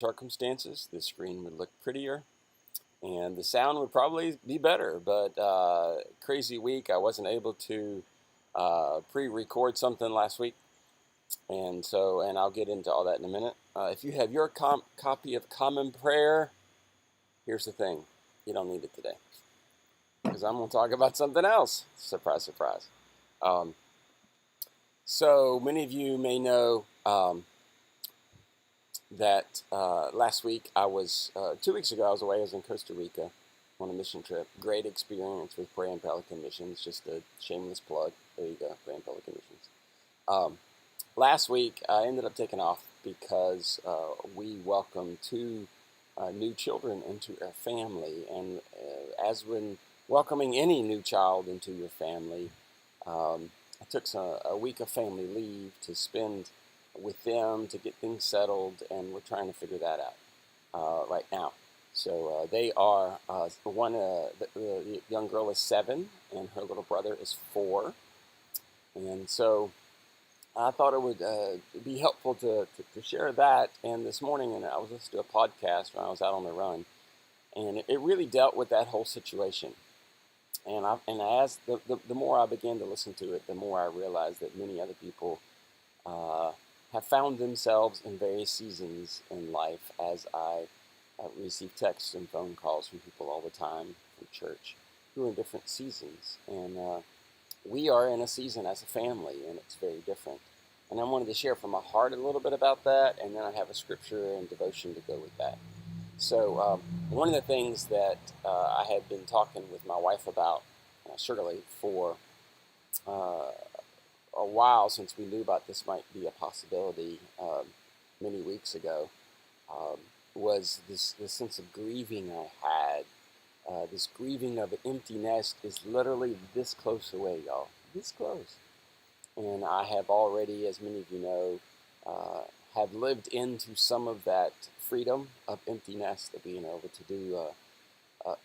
circumstances, the screen would look prettier and the sound would probably be better. But crazy week, I wasn't able to pre-record something last week, and I'll get into all that in a minute. If you have your copy of Common Prayer, here's the thing: you don't need it today because I'm going to talk about something else. Surprise, surprise. Um, so many of you may know that last week 2 weeks ago, I was away. I was in Costa Rica on a mission trip. Great experience with Prey and Pelican Missions. Just a shameless plug. There you go, Prey and Pelican Missions. Last week, I ended up taking off because we welcomed two new children into our family. And as when welcoming any new child into your family, I took a week of family leave to spend with them to get things settled, and we're trying to figure that out right now. So they are the young girl is 7, and her little brother is 4, and so I thought it would be helpful to share that. And this morning, and I was listening to a podcast when I was out on the run, and it really dealt with that whole situation. And as the more I began to listen to it, the more I realized that many other people have found themselves in various seasons in life, as I receive texts and phone calls from people all the time from church who are in different seasons. And we are in a season as a family, and it's very different. And I wanted to share from my heart a little bit about that, and then I have a scripture and devotion to go with that. So one of the things that I had been talking with my wife about, Shirley, for a while, since we knew about this might be a possibility many weeks ago, was this sense of grieving I had. This grieving of an empty nest is literally this close away, y'all. This close. And I have already, as many of you know, have lived into some of that freedom of empty nest, of being able to do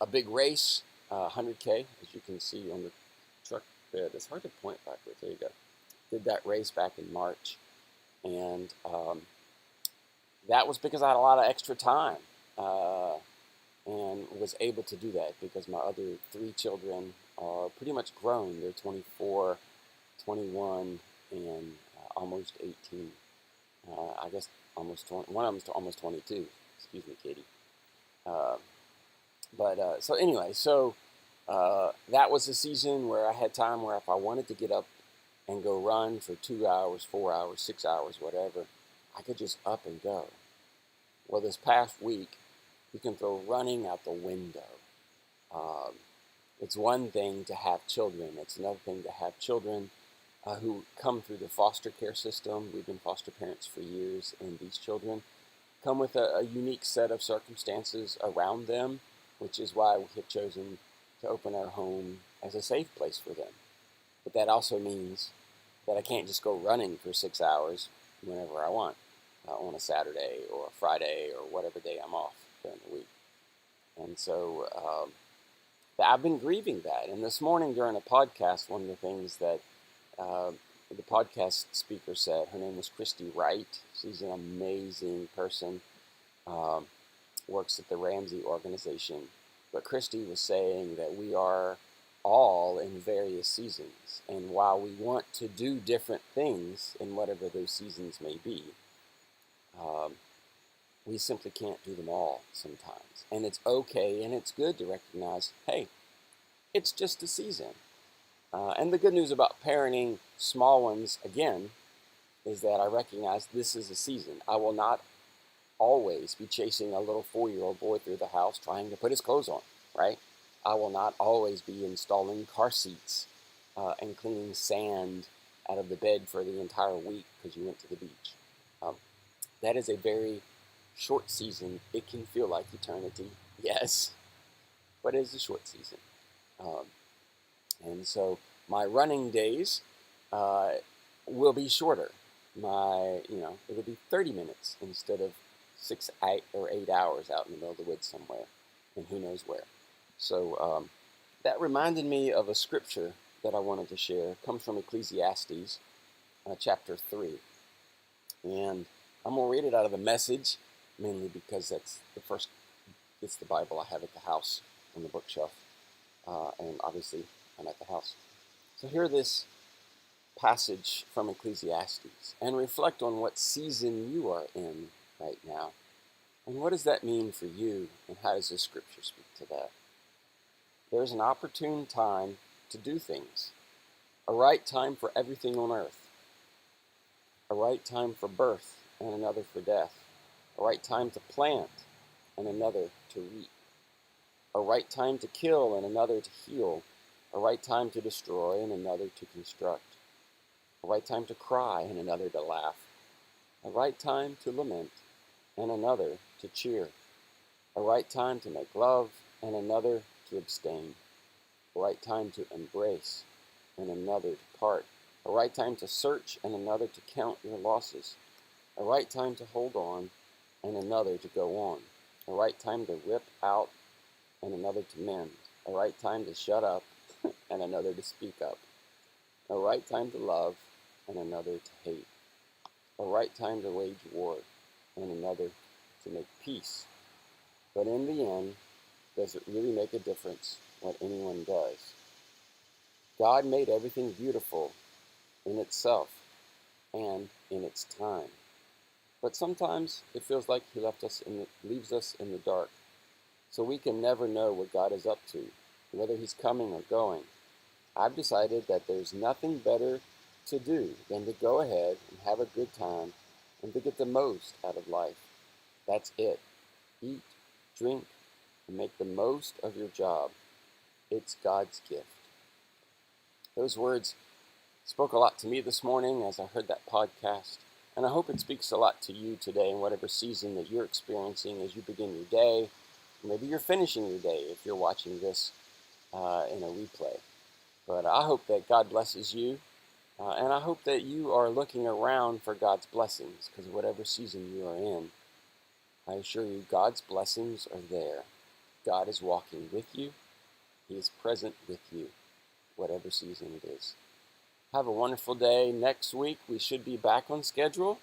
a big race, 100K, as you can see on the truck bed. It's hard to point backwards. There you go. Did that race back in March, and that was because I had a lot of extra time, and was able to do that because my other 3 children are pretty much grown. They're 24, 21, and almost 18. I guess almost 20. One of them's almost 22. Excuse me, Katie. So anyway, that was a season where I had time where if I wanted to get up and go run for 2 hours, 4 hours, 6 hours, whatever, I could just up and go. Well, this past week, you can throw running out the window. It's one thing to have children. It's another thing to have children who come through the foster care system. We've been foster parents for years, and these children come with a unique set of circumstances around them, which is why we have chosen to open our home as a safe place for them. But that also means that I can't just go running for 6 hours whenever I want on a Saturday or a Friday or whatever day I'm off during the week. And so I've been grieving that. And this morning during a podcast, one of the things that the podcast speaker said, her name was Christy Wright. She's an amazing person, works at the Ramsey organization. But Christy was saying that we are all in various seasons. And while we want to do different things in whatever those seasons may be, we simply can't do them all sometimes. And it's okay and it's good to recognize, hey, it's just a season. And the good news about parenting small ones, again, is that I recognize this is a season. I will not always be chasing a little 4-year-old boy through the house trying to put his clothes on, right? I will not always be installing car seats and cleaning sand out of the bed for the entire week because you went to the beach. That is a very short season. It can feel like eternity, yes, but it is a short season. And so my running days will be shorter. It'll be 30 minutes instead of 6, 8, or 8 hours out in the middle of the woods somewhere, and who knows where. So that reminded me of a scripture that I wanted to share. It comes from Ecclesiastes, chapter 3. And I'm going to read it out of the Message. mainly because it's the Bible I have at the house on the bookshelf, and obviously I'm at the house. So hear this passage from Ecclesiastes and reflect on what season you are in right now. And what does that mean for you, and how does the scripture speak to that? There's an opportune time to do things, a right time for everything on earth, a right time for birth and another for death, a right time to plant and another to reap, a right time to kill and another to heal, a right time to destroy and another to construct, a right time to cry and another to laugh, a right time to lament and another to cheer, a right time to make love and another to abstain, a right time to embrace and another to part, a right time to search and another to count your losses, a right time to hold on and another to go on, a right time to rip out and another to mend, a right time to shut up and another to speak up, a right time to love and another to hate, a right time to wage war and another to make peace. But in the end, does it really make a difference what anyone does? God made everything beautiful in itself and in its time. But sometimes it feels like he leaves us in the dark. So we can never know what God is up to, whether he's coming or going. I've decided that there's nothing better to do than to go ahead and have a good time and to get the most out of life. That's it. Eat, drink, and make the most of your job. It's God's gift. Those words spoke a lot to me this morning as I heard that podcast, and I hope it speaks a lot to you today in whatever season that you're experiencing as you begin your day. Maybe you're finishing your day if you're watching this in a replay. But I hope that God blesses you, and I hope that you are looking around for God's blessings, because whatever season you are in, I assure you God's blessings are there. God is walking with you. He is present with you, whatever season it is. Have a wonderful day. Next week, we should be back on schedule.